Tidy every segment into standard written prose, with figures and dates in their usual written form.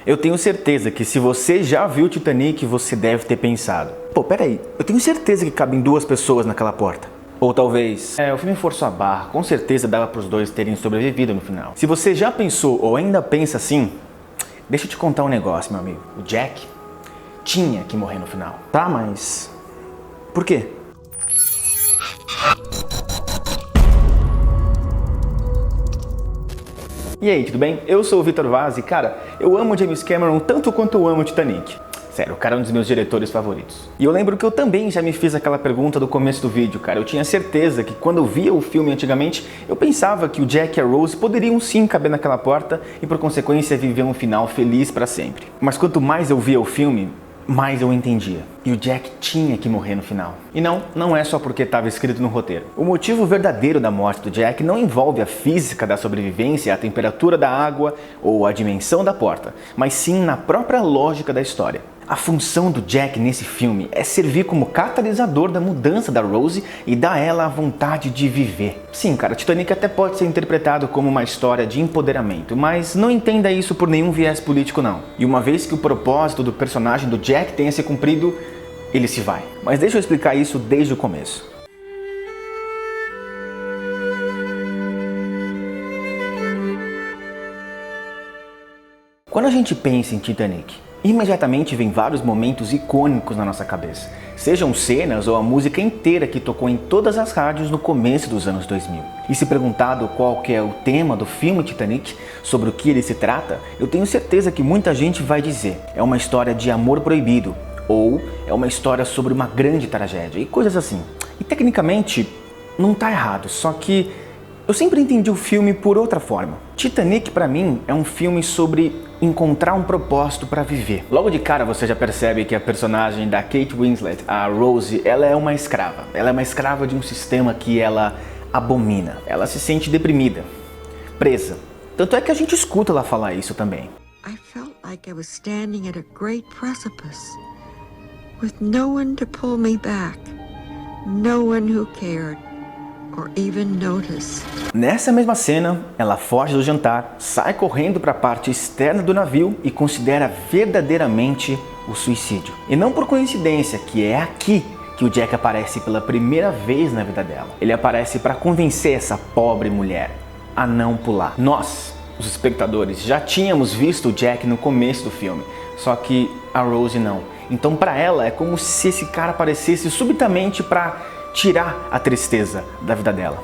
Eu tenho certeza que se você já viu Titanic, você deve ter pensado: pô, peraí, eu tenho certeza que cabem 2 pessoas naquela porta. Ou talvez, o filme forçou a barra, com certeza dava para os 2 terem sobrevivido no final. Se você já pensou ou ainda pensa assim, deixa eu te contar um negócio, meu amigo. O Jack tinha que morrer no final. Tá, mas por quê? E aí, tudo bem? Eu sou o Vitor Vaz e, cara, eu amo James Cameron tanto quanto eu amo Titanic. Sério, o cara é um dos meus diretores favoritos. E eu lembro que eu também já me fiz aquela pergunta do começo do vídeo, cara. Eu tinha certeza que quando eu via o filme antigamente, eu pensava que o Jack e a Rose poderiam sim caber naquela porta e, por consequência, viver um final feliz pra sempre. Mas quanto mais eu via o filme, mais eu entendia. E o Jack tinha que morrer no final. E não é só porque estava escrito no roteiro. O motivo verdadeiro da morte do Jack não envolve a física da sobrevivência, a temperatura da água ou a dimensão da porta, mas sim na própria lógica da história. A função do Jack nesse filme é servir como catalisador da mudança da Rose e dar a ela a vontade de viver. Sim, cara, Titanic até pode ser interpretado como uma história de empoderamento, mas não entenda isso por nenhum viés político não. E uma vez que o propósito do personagem do Jack tenha se cumprido, ele se vai. Mas deixa eu explicar isso desde o começo. Quando a gente pensa em Titanic, imediatamente vem vários momentos icônicos na nossa cabeça, sejam cenas ou a música inteira que tocou em todas as rádios no começo dos anos 2000. E se perguntado qual que é o tema do filme Titanic, sobre o que ele se trata, eu tenho certeza que muita gente vai dizer: é uma história de amor proibido, ou é uma história sobre uma grande tragédia, e coisas assim. E tecnicamente não tá errado, só que eu sempre entendi o filme por outra forma. Titanic, pra mim, é um filme sobre encontrar um propósito para viver. Logo de cara você já percebe que a personagem da Kate Winslet, a Rose, ela é uma escrava. Ela é uma escrava de um sistema que ela abomina. Ela se sente deprimida, presa. Tanto é que a gente escuta ela falar isso também. I felt like I was standing at a great precipice, with no one to pull me back, no one who cared. Or even notice. Nessa mesma cena, ela foge do jantar, sai correndo para a parte externa do navio e considera verdadeiramente o suicídio. E não por coincidência que é aqui que o Jack aparece pela primeira vez na vida dela. Ele aparece para convencer essa pobre mulher a não pular. Nós, os espectadores, já tínhamos visto o Jack no começo do filme, só que a Rose não. Então para ela é como se esse cara aparecesse subitamente para tirar a tristeza da vida dela,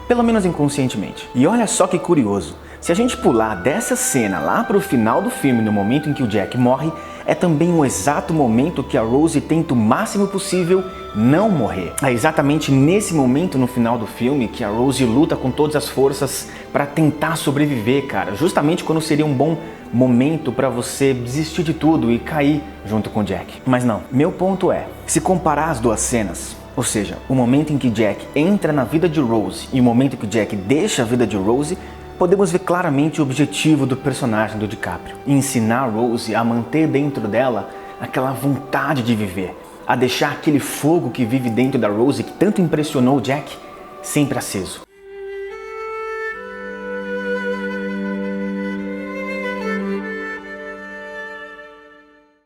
pelo menos inconscientemente. E olha só que curioso, se a gente pular dessa cena lá para o final do filme, no momento em que o Jack morre, é também o exato momento que a Rose tenta o máximo possível não morrer. É exatamente nesse momento no final do filme que a Rose luta com todas as forças para tentar sobreviver, cara, justamente quando seria um bom momento para você desistir de tudo e cair junto com o Jack. Mas não, meu ponto é, se comparar as duas cenas, ou seja, o momento em que Jack entra na vida de Rose e o momento em que Jack deixa a vida de Rose, podemos ver claramente o objetivo do personagem do DiCaprio: ensinar Rose a manter dentro dela aquela vontade de viver, a deixar aquele fogo que vive dentro da Rose, que tanto impressionou o Jack, sempre aceso.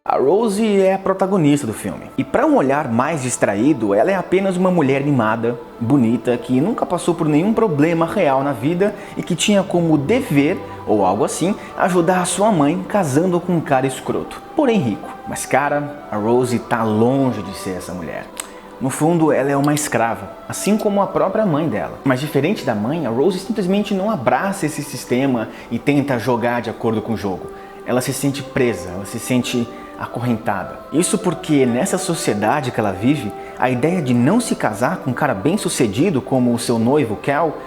A Rose é a protagonista do filme. E para um olhar mais distraído, ela é apenas uma mulher mimada, bonita, que nunca passou por nenhum problema real na vida e que tinha como dever, ou algo assim, ajudar a sua mãe casando com um cara escroto, porém rico. Mas cara, a Rose tá longe de ser essa mulher. No fundo, ela é uma escrava, assim como a própria mãe dela. Mas diferente da mãe, a Rose simplesmente não abraça esse sistema e tenta jogar de acordo com o jogo. Ela se sente presa, ela se sente acorrentada. Isso porque nessa sociedade que ela vive, a ideia de não se casar com um cara bem sucedido como o seu noivo Cal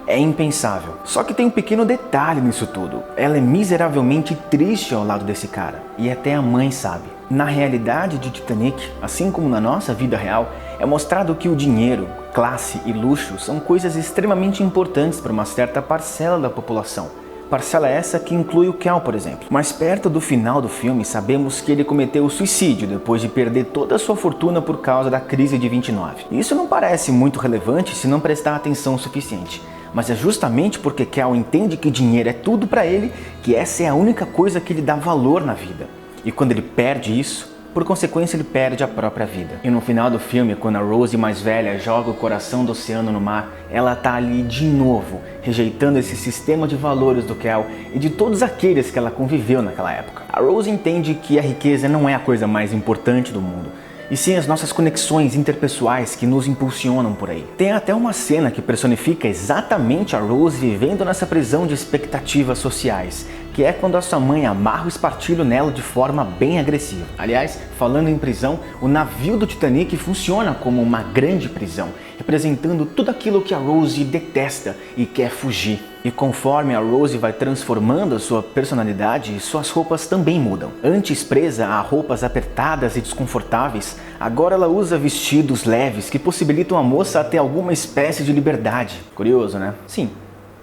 é impensável. Só que tem um pequeno detalhe nisso tudo: ela é miseravelmente triste ao lado desse cara, e até a mãe sabe. Na realidade de Titanic, assim como na nossa vida real, é mostrado que o dinheiro, classe e luxo são coisas extremamente importantes para uma certa parcela da população. Parcela essa que inclui o Cal, por exemplo. Mas perto do final do filme, sabemos que ele cometeu suicídio depois de perder toda a sua fortuna por causa da crise de 29. Isso não parece muito relevante se não prestar atenção o suficiente. mas é justamente porque Cal entende que dinheiro é tudo para ele que essa é a única coisa que lhe dá valor na vida. E quando ele perde isso, por consequência ele perde a própria vida. E no final do filme, quando a Rose mais velha joga o coração do oceano no mar, ela tá ali de novo, rejeitando esse sistema de valores do Cal e de todos aqueles que ela conviveu naquela época. A Rose entende que a riqueza não é a coisa mais importante do mundo, e sim as nossas conexões interpessoais que nos impulsionam por aí. Tem até uma cena que personifica exatamente a Rose vivendo nessa prisão de expectativas sociais, que é quando a sua mãe amarra o espartilho nela de forma bem agressiva. Aliás, falando em prisão, o navio do Titanic funciona como uma grande prisão, representando tudo aquilo que a Rose detesta e quer fugir. E conforme a Rose vai transformando a sua personalidade, suas roupas também mudam. Antes presa a roupas apertadas e desconfortáveis, agora ela usa vestidos leves que possibilitam a moça a ter alguma espécie de liberdade. Curioso, né? Sim,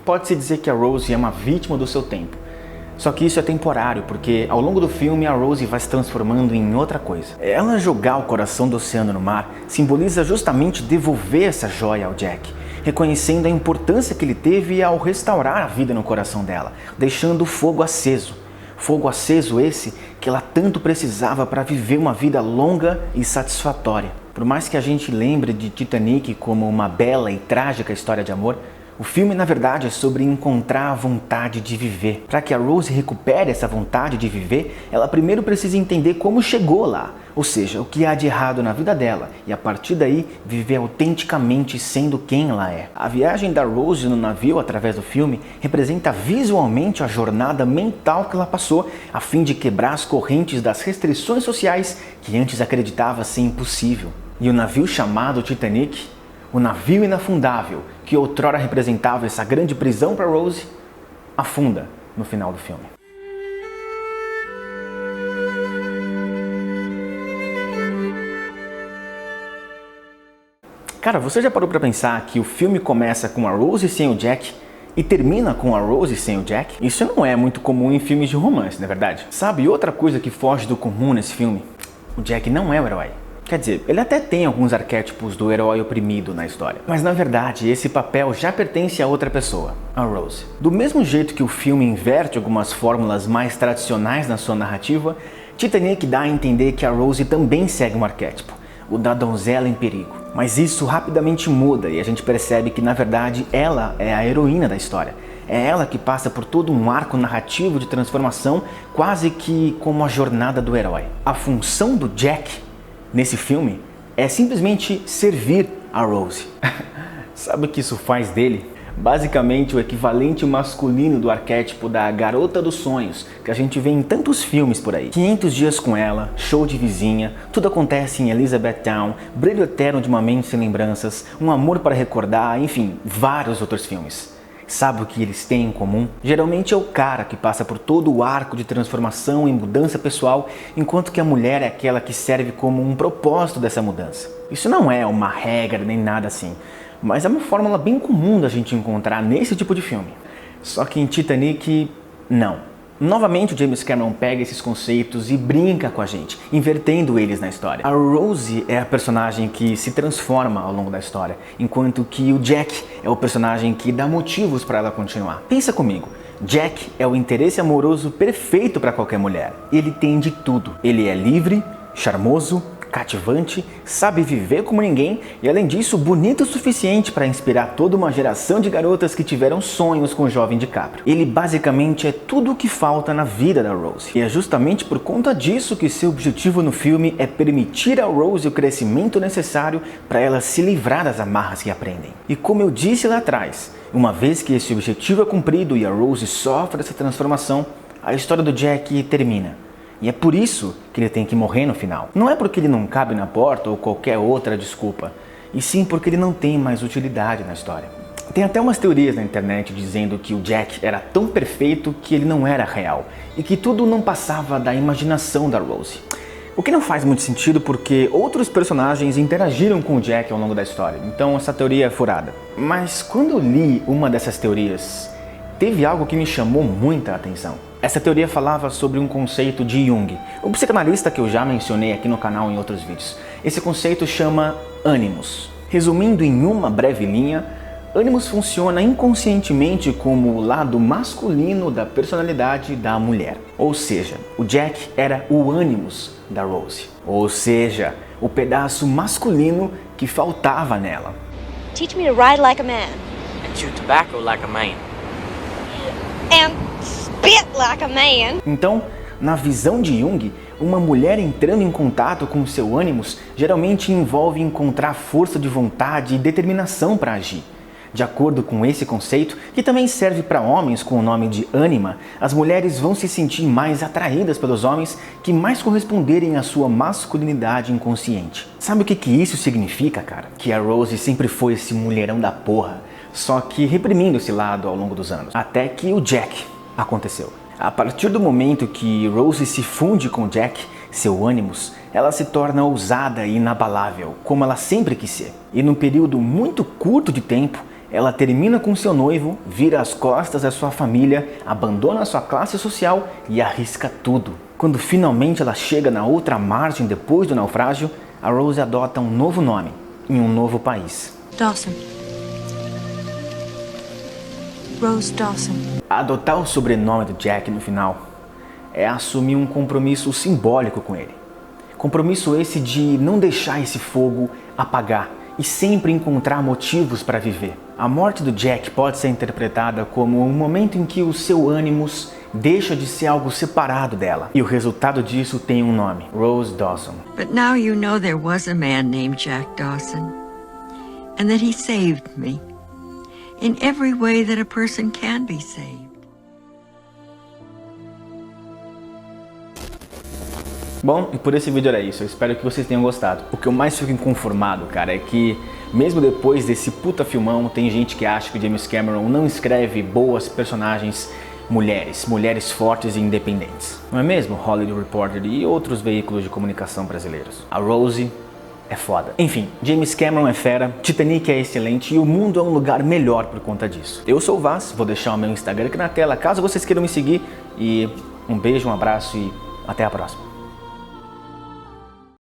pode-se dizer que a Rose é uma vítima do seu tempo. Só que isso é temporário, porque ao longo do filme a Rose vai se transformando em outra coisa. Ela jogar o coração do oceano no mar simboliza justamente devolver essa joia ao Jack, reconhecendo a importância que ele teve ao restaurar a vida no coração dela, deixando o fogo aceso. Fogo aceso esse que ela tanto precisava para viver uma vida longa e satisfatória. Por mais que a gente lembre de Titanic como uma bela e trágica história de amor, o filme, na verdade, é sobre encontrar a vontade de viver. Para que a Rose recupere essa vontade de viver, ela primeiro precisa entender como chegou lá, ou seja, o que há de errado na vida dela, e a partir daí viver autenticamente sendo quem ela é. A viagem da Rose no navio através do filme representa visualmente a jornada mental que ela passou a fim de quebrar as correntes das restrições sociais que antes acreditava ser impossível. E o navio chamado Titanic, o navio inafundável, que outrora representava essa grande prisão para Rose, afunda no final do filme. Cara, você já parou para pensar que o filme começa com a Rose sem o Jack e termina com a Rose sem o Jack? Isso não é muito comum em filmes de romance, não é verdade? Sabe, outra coisa que foge do comum nesse filme? O Jack não é o herói. Quer dizer, ele até tem alguns arquétipos do herói oprimido na história, mas na verdade esse papel já pertence a outra pessoa, a Rose. Do mesmo jeito que o filme inverte algumas fórmulas mais tradicionais na sua narrativa, Titanic dá a entender que a Rose também segue um arquétipo, o da donzela em perigo. Mas isso rapidamente muda e a gente percebe que na verdade ela é a heroína da história. É ela que passa por todo um arco narrativo de transformação, quase que como a jornada do herói. A função do Jack nesse filme é simplesmente servir a Rose. Sabe o que isso faz dele? Basicamente o equivalente masculino do arquétipo da garota dos sonhos, que a gente vê em tantos filmes por aí. 500 Dias com Ela, Show de Vizinha, Tudo Acontece em Elizabethtown, Brilho Eterno de uma Mente Sem Lembranças, Um Amor para Recordar, enfim, vários outros filmes. Sabe o que eles têm em comum? Geralmente é o cara que passa por todo o arco de transformação e mudança pessoal, enquanto que a mulher é aquela que serve como um propósito dessa mudança. Isso não é uma regra nem nada assim, mas é uma fórmula bem comum da gente encontrar nesse tipo de filme. Só que em Titanic, não. Novamente o James Cameron pega esses conceitos e brinca com a gente, invertendo eles na história. A Rose é a personagem que se transforma ao longo da história, enquanto que o Jack é o personagem que dá motivos para ela continuar. Pensa comigo, Jack é o interesse amoroso perfeito para qualquer mulher. Ele tem de tudo. Ele é livre, charmoso, cativante, sabe viver como ninguém e além disso bonito o suficiente para inspirar toda uma geração de garotas que tiveram sonhos com o jovem DiCaprio. Ele basicamente é tudo o que falta na vida da Rose. E é justamente por conta disso que seu objetivo no filme é permitir a Rose o crescimento necessário para ela se livrar das amarras que aprendem. E como eu disse lá atrás, uma vez que esse objetivo é cumprido e a Rose sofre essa transformação, a história do Jack termina. E é por isso que ele tem que morrer no final. Não é porque ele não cabe na porta ou qualquer outra desculpa, e sim porque ele não tem mais utilidade na história. Tem até umas teorias na internet dizendo que o Jack era tão perfeito que ele não era real, e que tudo não passava da imaginação da Rose. O que não faz muito sentido porque outros personagens interagiram com o Jack ao longo da história, então essa teoria é furada. Mas quando eu li uma dessas teorias, teve algo que me chamou muita atenção. Essa teoria falava sobre um conceito de Jung, o psicanalista que eu já mencionei aqui no canal em outros vídeos. Esse conceito chama ânimos. Resumindo em uma breve linha, Animus funciona inconscientemente como o lado masculino da personalidade da mulher. Ou seja, o Jack era o Animus da Rose. Ou seja, o pedaço masculino que faltava nela. Teach me to ride like a man. And chew tobacco like a man. And spit like a man. Então, na visão de Jung, uma mulher entrando em contato com seu Animus geralmente envolve encontrar força de vontade e determinação para agir. De acordo com esse conceito, que também serve para homens com o nome de ânima, as mulheres vão se sentir mais atraídas pelos homens que mais corresponderem à sua masculinidade inconsciente. Sabe o que isso significa, cara? Que a Rose sempre foi esse mulherão da porra, só que reprimindo esse lado ao longo dos anos. Até que o Jack aconteceu. A partir do momento que Rose se funde com Jack, seu Animus, ela se torna ousada e inabalável, como ela sempre quis ser. E num período muito curto de tempo, ela termina com seu noivo, vira as costas à sua família, abandona a sua classe social e arrisca tudo. Quando finalmente ela chega na outra margem depois do naufrágio, a Rose adota um novo nome, em um novo país. Dawson. Rose Dawson. Adotar o sobrenome do Jack no final é assumir um compromisso simbólico com ele. Compromisso esse de não deixar esse fogo apagar e sempre encontrar motivos para viver. A morte do Jack pode ser interpretada como um momento em que o seu Animus deixa de ser algo separado dela. E o resultado disso tem um nome, Rose Dawson. But now you know there was a man named Jack Dawson, and that he saved me in every way that a person can be saved. Bom, e por esse vídeo era isso, eu espero que vocês tenham gostado. O que eu mais fico inconformado, cara, é que mesmo depois desse puta filmão, tem gente que acha que o James Cameron não escreve boas personagens mulheres fortes e independentes. Não é mesmo? Hollywood Reporter e outros veículos de comunicação brasileiros. A Rose é foda. Enfim, James Cameron é fera, Titanic é excelente e o mundo é um lugar melhor por conta disso. Eu sou o Vaz, vou deixar o meu Instagram aqui na tela caso vocês queiram me seguir e um beijo, um abraço e até a próxima.